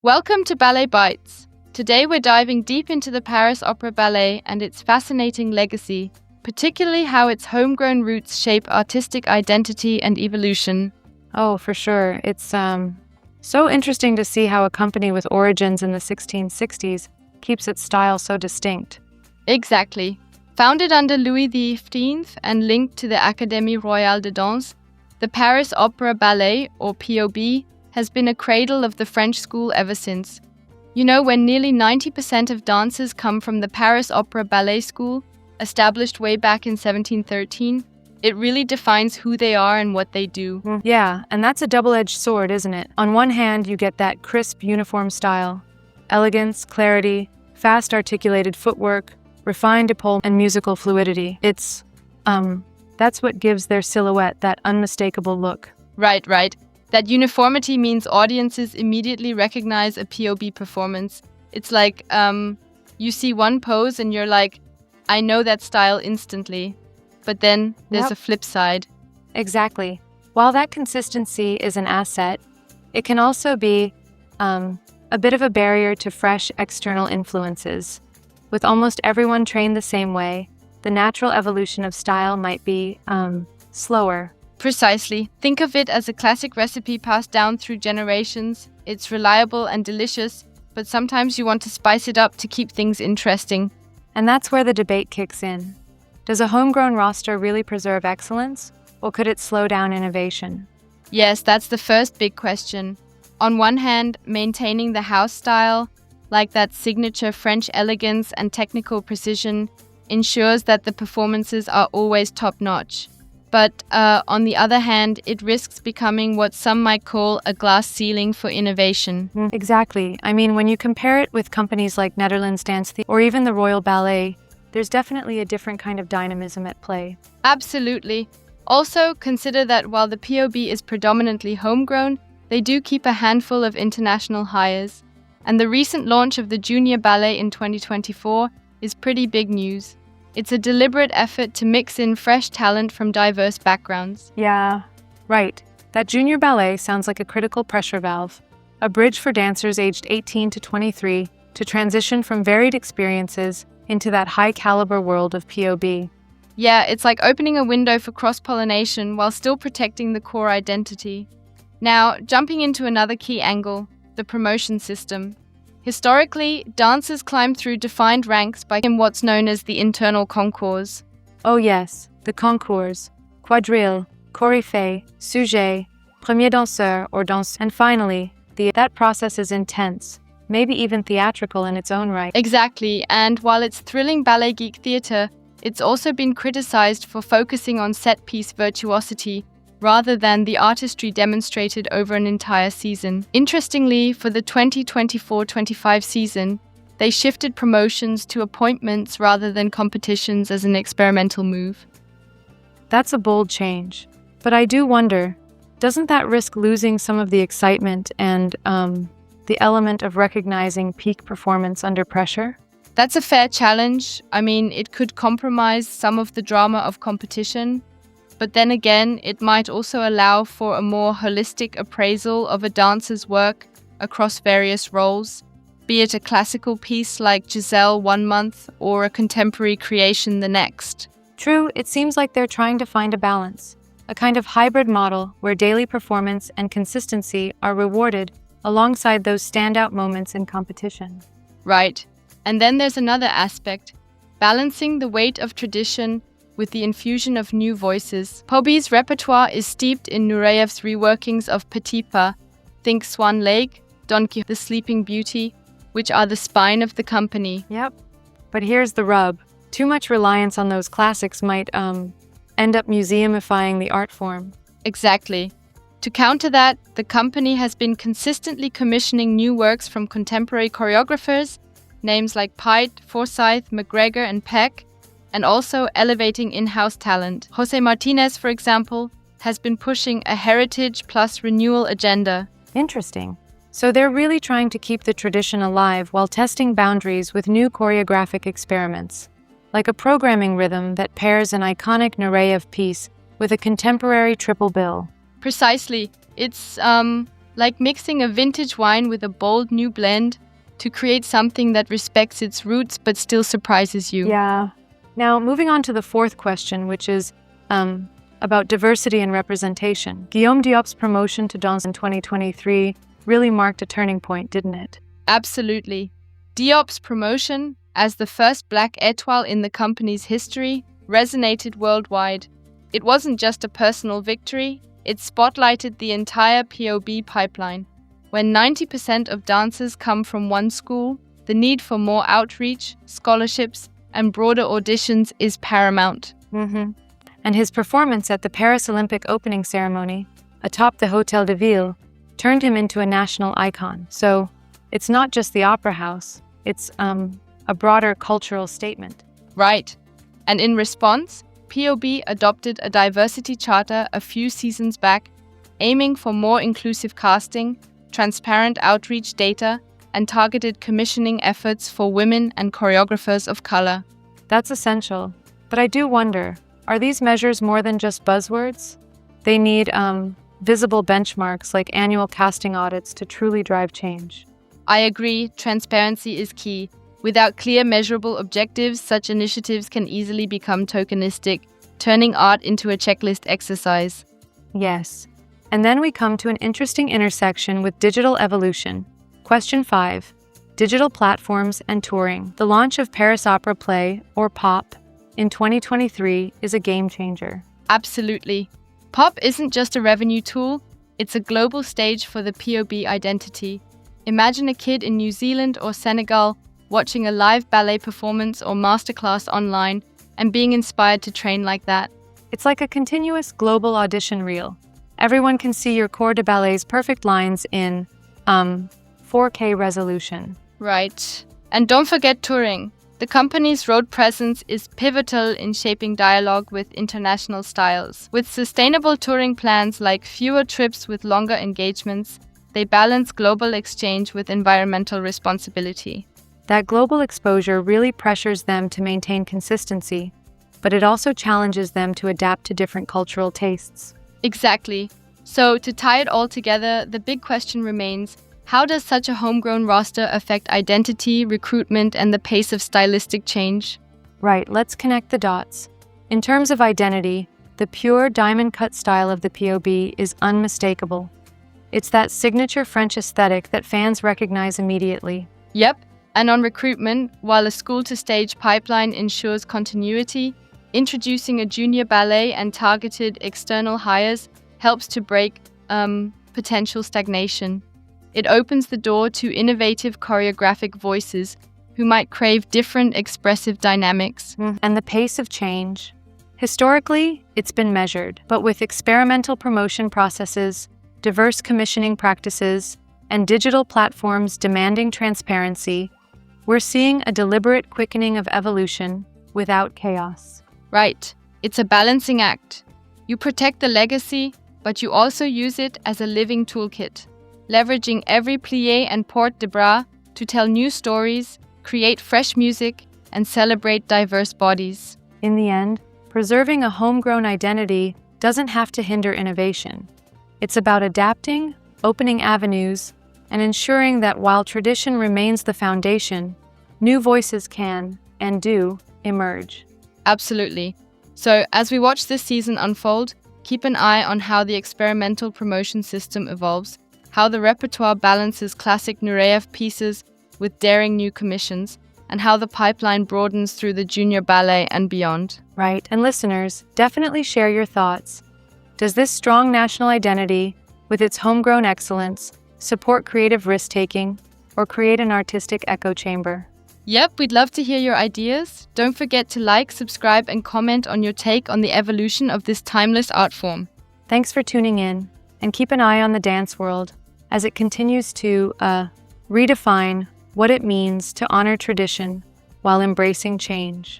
Welcome to Ballet Bites. Today we're diving deep into the Paris Opera Ballet and its fascinating legacy, particularly how its homegrown roots shape artistic identity and evolution. Oh, for sure. It's so interesting to see how a company with origins in the 1660s keeps its style so distinct. Exactly. Founded under Louis XV and linked to the Académie Royale de Danse, the Paris Opera Ballet, or POB, has been a cradle of the French school ever since. You know, when nearly 90% of dancers come from the Paris Opera Ballet School, established way back in 1713, it really defines who they are and what they do. Yeah, and that's a double-edged sword, isn't it? On one hand, you get that crisp uniform style, elegance, clarity, fast articulated footwork, refined épaulement, and musical fluidity. That's what gives their silhouette that unmistakable look. Right. That uniformity means audiences immediately recognize a POB performance. It's like, you see one pose and you're like, I know that style instantly. But then there's a flip side. Exactly. While that consistency is an asset, it can also be a bit of a barrier to fresh external influences. With almost everyone trained the same way, the natural evolution of style might be slower. Precisely. Think of it as a classic recipe passed down through generations. It's reliable and delicious, but sometimes you want to spice it up to keep things interesting. And that's where the debate kicks in. Does a homegrown roster really preserve excellence, or could it slow down innovation? Yes, that's the first big question. On one hand, maintaining the house style, like that signature French elegance and technical precision, ensures that the performances are always top-notch. But on the other hand, it risks becoming what some might call a glass ceiling for innovation. Exactly. I mean, when you compare it with companies like Netherlands Dance Theatre or even the Royal Ballet, there's definitely a different kind of dynamism at play. Absolutely. Also, consider that while the POB is predominantly homegrown, they do keep a handful of international hires. And the recent launch of the Junior Ballet in 2024 is pretty big news. It's a deliberate effort to mix in fresh talent from diverse backgrounds. Yeah, right. That junior ballet sounds like a critical pressure valve, a bridge for dancers aged 18 to 23 to transition from varied experiences into that high-caliber world of POB. Yeah, it's like opening a window for cross-pollination while still protecting the core identity. Now, jumping into another key angle, the promotion system. Historically, dancers climb through defined ranks by what's known as the internal concours. Oh yes, the concours, quadrille, coryphée, sujet, premier danseur or danse, and finally, that process is intense, maybe even theatrical in its own right. Exactly, and while it's thrilling ballet geek theatre, it's also been criticized for focusing on set-piece virtuosity rather than the artistry demonstrated over an entire season. Interestingly, for the 2024-25 season, they shifted promotions to appointments rather than competitions as an experimental move. That's a bold change. But I do wonder, doesn't that risk losing some of the excitement and the element of recognizing peak performance under pressure? That's a fair challenge. I mean, it could compromise some of the drama of competition. But then again, it might also allow for a more holistic appraisal of a dancer's work across various roles, be it a classical piece like Giselle one month or a contemporary creation the next. True, it seems like they're trying to find a balance, a kind of hybrid model where daily performance and consistency are rewarded alongside those standout moments in competition. Right. And then there's another aspect, balancing the weight of tradition with the infusion of new voices. POB's repertoire is steeped in Nureyev's reworkings of Pite, think Swan Lake, Don Quixote, The Sleeping Beauty, which are the spine of the company. Yep. But here's the rub. Too much reliance on those classics might end up museumifying the art form. Exactly. To counter that, the company has been consistently commissioning new works from contemporary choreographers, names like Pite, Forsythe, McGregor, and Peck, and also elevating in-house talent. Jose Martinez, for example, has been pushing a heritage plus renewal agenda. Interesting. So they're really trying to keep the tradition alive while testing boundaries with new choreographic experiments, like a programming rhythm that pairs an iconic Nureyev piece with a contemporary triple bill. Precisely. It's like mixing a vintage wine with a bold new blend to create something that respects its roots but still surprises you. Yeah. Now, moving on to the fourth question, which is about diversity and representation. Guillaume Diop's promotion to danse in 2023 really marked a turning point, didn't it? Absolutely. Diop's promotion, as the first black étoile in the company's history, resonated worldwide. It wasn't just a personal victory, it spotlighted the entire POB pipeline. When 90% of dancers come from one school, the need for more outreach, scholarships, and broader auditions is paramount. And his performance at the Paris Olympic opening ceremony, atop the Hôtel de Ville, turned him into a national icon. So it's not just the opera house, it's a broader cultural statement. Right. And in response, POB adopted a diversity charter a few seasons back, aiming for more inclusive casting, transparent outreach data, and targeted commissioning efforts for women and choreographers of color. That's essential. But I do wonder, are these measures more than just buzzwords? They need visible benchmarks like annual casting audits to truly drive change. I agree, transparency is key. Without clear, measurable objectives, such initiatives can easily become tokenistic, turning art into a checklist exercise. Yes. And then we come to an interesting intersection with digital evolution. Question 5. Digital platforms and touring. The launch of Paris Opera Ballet, or POP, in 2023 is a game changer. Absolutely. POP isn't just a revenue tool, it's a global stage for the POB identity. Imagine a kid in New Zealand or Senegal watching a live ballet performance or masterclass online and being inspired to train like that. It's like a continuous global audition reel. Everyone can see your corps de ballet's perfect lines in 4K resolution. Right. And don't forget touring. The company's road presence is pivotal in shaping dialogue with international styles. With sustainable touring plans like fewer trips with longer engagements, they balance global exchange with environmental responsibility. That global exposure really pressures them to maintain consistency, but it also challenges them to adapt to different cultural tastes. Exactly. So, to tie it all together, the big question remains, how does such a homegrown roster affect identity, recruitment, and the pace of stylistic change? Right, let's connect the dots. In terms of identity, the pure diamond-cut style of the POB is unmistakable. It's that signature French aesthetic that fans recognize immediately. Yep. And on recruitment, while a school-to-stage pipeline ensures continuity, introducing a junior ballet and targeted external hires helps to break potential stagnation. It opens the door to innovative choreographic voices who might crave different expressive dynamics. And the pace of change. Historically, it's been measured, but with experimental promotion processes, diverse commissioning practices, and digital platforms demanding transparency, we're seeing a deliberate quickening of evolution without chaos. Right. It's a balancing act. You protect the legacy, but you also use it as a living toolkit, leveraging every plie and port de bras to tell new stories, create fresh music, and celebrate diverse bodies. In the end, preserving a homegrown identity doesn't have to hinder innovation. It's about adapting, opening avenues, and ensuring that while tradition remains the foundation, new voices can, and do, emerge. Absolutely. So, as we watch this season unfold, keep an eye on how the experimental promotion system evolves, how the repertoire balances classic Nureyev pieces with daring new commissions, and how the pipeline broadens through the junior ballet and beyond. Right, and listeners, definitely share your thoughts. Does this strong national identity, with its homegrown excellence, support creative risk-taking, or create an artistic echo chamber? Yep, we'd love to hear your ideas. Don't forget to like, subscribe, and comment on your take on the evolution of this timeless art form. Thanks for tuning in, and keep an eye on the dance world as it continues to redefine what it means to honor tradition while embracing change.